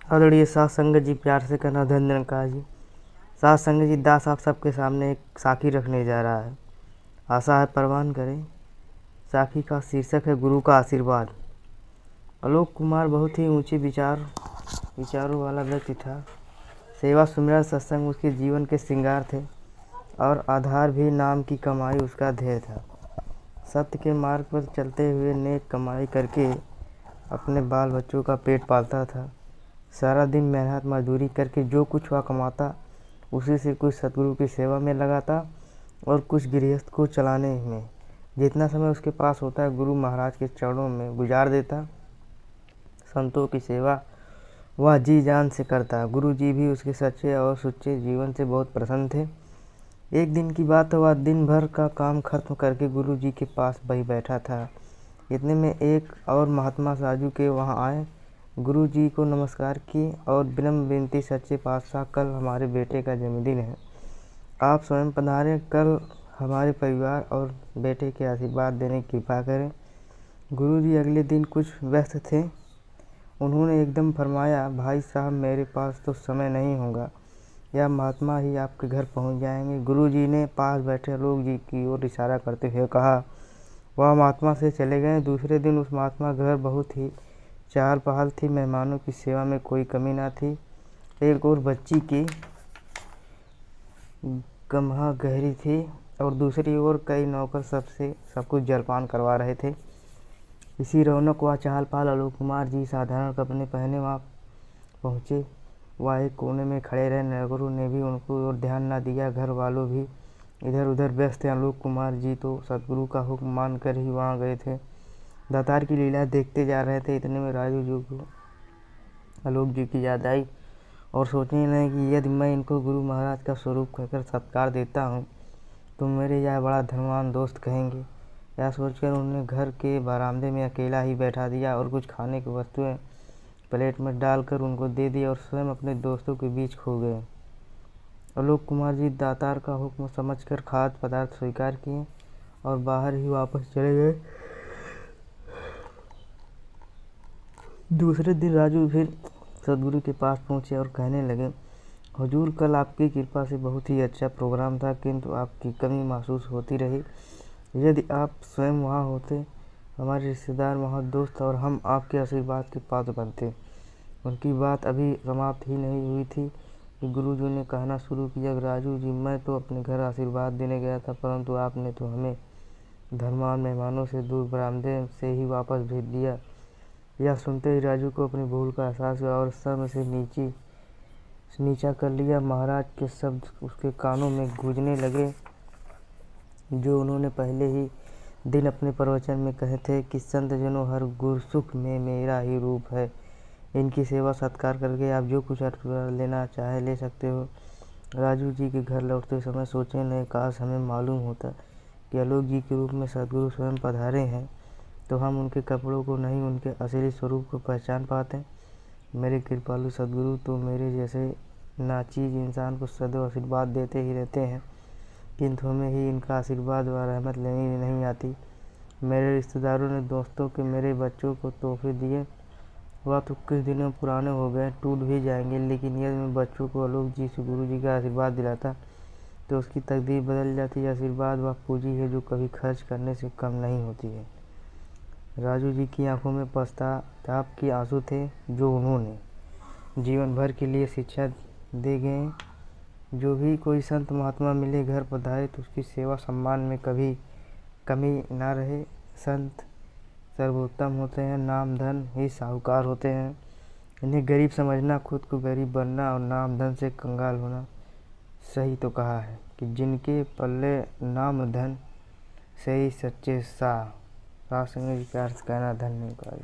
आदरणीय साध संगत जी, प्यार से कहना धन निरंकार जी। साध संगत जी, दास आप सबके सामने एक साखी रखने जा रहा है। आशा है परवान करें। साखी का शीर्षक है गुरु का आशीर्वाद। आलोक कुमार बहुत ही ऊंचे विचारों वाला व्यक्ति था। सेवा सुमिरन सत्संग उसके जीवन के श्रृंगार थे और आधार भी नाम की कमाई उसका ध्येय था। सत्य के मार्ग पर चलते हुए नेक कमाई करके अपने बाल बच्चों का पेट पालता था। सारा दिन मेहनत मजदूरी करके जो कुछ वह कमाता उसी से कुछ सतगुरु की सेवा में लगाता और कुछ गृहस्थ को चलाने में। जितना समय उसके पास होता है गुरु महाराज के चरणों में गुजार देता। संतों की सेवा वह जी जान से करता। गुरु जी भी उसके सच्चे और सुच्चे जीवन से बहुत प्रसन्न थे। एक दिन की बात, वह दिन भर का काम खत्म करके गुरु जी के पास वही बैठा था। इतने में एक और महात्मा साजू के वहाँ आए, गुरु जी को नमस्कार की और विनम्र विनती, सच्चे पातशाह, कल हमारे बेटे का जन्मदिन है, आप स्वयं पधारें, कल हमारे परिवार और बेटे के आशीर्वाद देने की कृपा करें। गुरु जी अगले दिन कुछ व्यस्त थे। उन्होंने एकदम फरमाया, भाई साहब मेरे पास तो समय नहीं होगा, या महात्मा ही आपके घर पहुंच जाएंगे। गुरु जी ने पास बैठे आलोक जी की ओर इशारा करते हुए कहा। वह महात्मा से चले गए। दूसरे दिन उस महात्मा घर बहुत ही चहल पहल थी। मेहमानों की सेवा में कोई कमी न थी। एक और बच्ची की गमहा गहरी थी और दूसरी ओर कई नौकर सबसे सब कुछ जलपान करवा रहे थे। इसी रौनक व चहल पहल आलोक कुमार जी साधारण कपड़े पहने वहाँ पहुँचे। वह एक कोने में खड़े रहे। नौकरों ने भी उनको और ध्यान न दिया। घर वालों भी इधर उधर व्यस्त थे। आलोक कुमार जी तो सतगुरु का हुक्म मान कर ही वहाँ गए थे। दातार की लीला देखते जा रहे थे। इतने में राजू जी को आलोक जी की याद आई और सोचने लगे कि यदि मैं इनको गुरु महाराज का स्वरूप कहकर सत्कार देता हूँ तो मेरे यह बड़ा धनवान दोस्त कहेंगे। यह सोचकर उन्होंने घर के बरामदे में अकेला ही बैठा दिया और कुछ खाने की वस्तुएं प्लेट में डालकर उनको दे दी और स्वयं अपने दोस्तों के बीच खो गए। आलोक कुमार जी दातार का हुक्म समझकर खाद्य पदार्थ स्वीकार किए और बाहर ही वापस चले गए। दूसरे दिन राजू फिर सदगुरु के पास पहुंचे और कहने लगे, हुजूर कल आपकी कृपा से बहुत ही अच्छा प्रोग्राम था, किंतु आपकी कमी महसूस होती रही। यदि आप स्वयं वहाँ होते, हमारे रिश्तेदार, वहाँ दोस्त और हम आपके आशीर्वाद के पात्र बनते। उनकी बात अभी समाप्त ही नहीं हुई थी कि गुरुजी ने कहना शुरू किया, राजू जी मैं तो अपने घर आशीर्वाद देने गया था, परंतु आपने तो हमें धनवान मेहमानों से दूर बरामदे से ही वापस भेज दिया। यह सुनते ही राजू को अपनी भूल का एहसास हुआ और सर से नीचा कर लिया। महाराज के शब्द उसके कानों में गूंजने लगे जो उन्होंने पहले ही दिन अपने प्रवचन में कहे थे कि संत जनों हर गुरसुख में मेरा ही रूप है। इनकी सेवा सत्कार करके आप जो कुछ लेना चाहे ले सकते हो। राजू जी के घर लौटते समय सोचे नहीं, काश हमें मालूम होता कि आलोक जी के रूप में सदगुरु स्वयं पधारे हैं तो हम उनके कपड़ों को नहीं उनके असली स्वरूप को पहचान पाते। मेरे कृपालु सदगुरु तो मेरे जैसे नाचीज इंसान को सदैव आशीर्वाद देते ही रहते हैं, किंतु हमें ही इनका आशीर्वाद व रहमत लेनी नहीं आती। मेरे रिश्तेदारों ने दोस्तों के मेरे बच्चों को तोहफे दिए, वह तो कुछ दिनों पुराने हो गए, टूट भी जाएंगे, लेकिन यदि मैं बच्चों को आलोक जी से गुरु जी का आशीर्वाद दिलाता तो उसकी तकदीर बदल जाती। आशीर्वाद वह पूंजी है जो कभी खर्च करने से कम नहीं होती है। राजू जी की आंखों में पश्चाताप के आंसू थे जो उन्होंने जीवन भर के लिए शिक्षा दे गए। जो भी कोई संत महात्मा मिले, घर पधारे तो उसकी सेवा सम्मान में कभी कमी ना रहे। संत सर्वोत्तम होते हैं, नाम धन ही साहूकार होते हैं। इन्हें गरीब समझना, खुद को गरीब बनना और नाम धन से कंगाल होना। सही तो कहा है कि जिनके पल्ले नाम धन से ही सच्चे साह। राज संगत जी, प्यार से कहना धन्यवाद।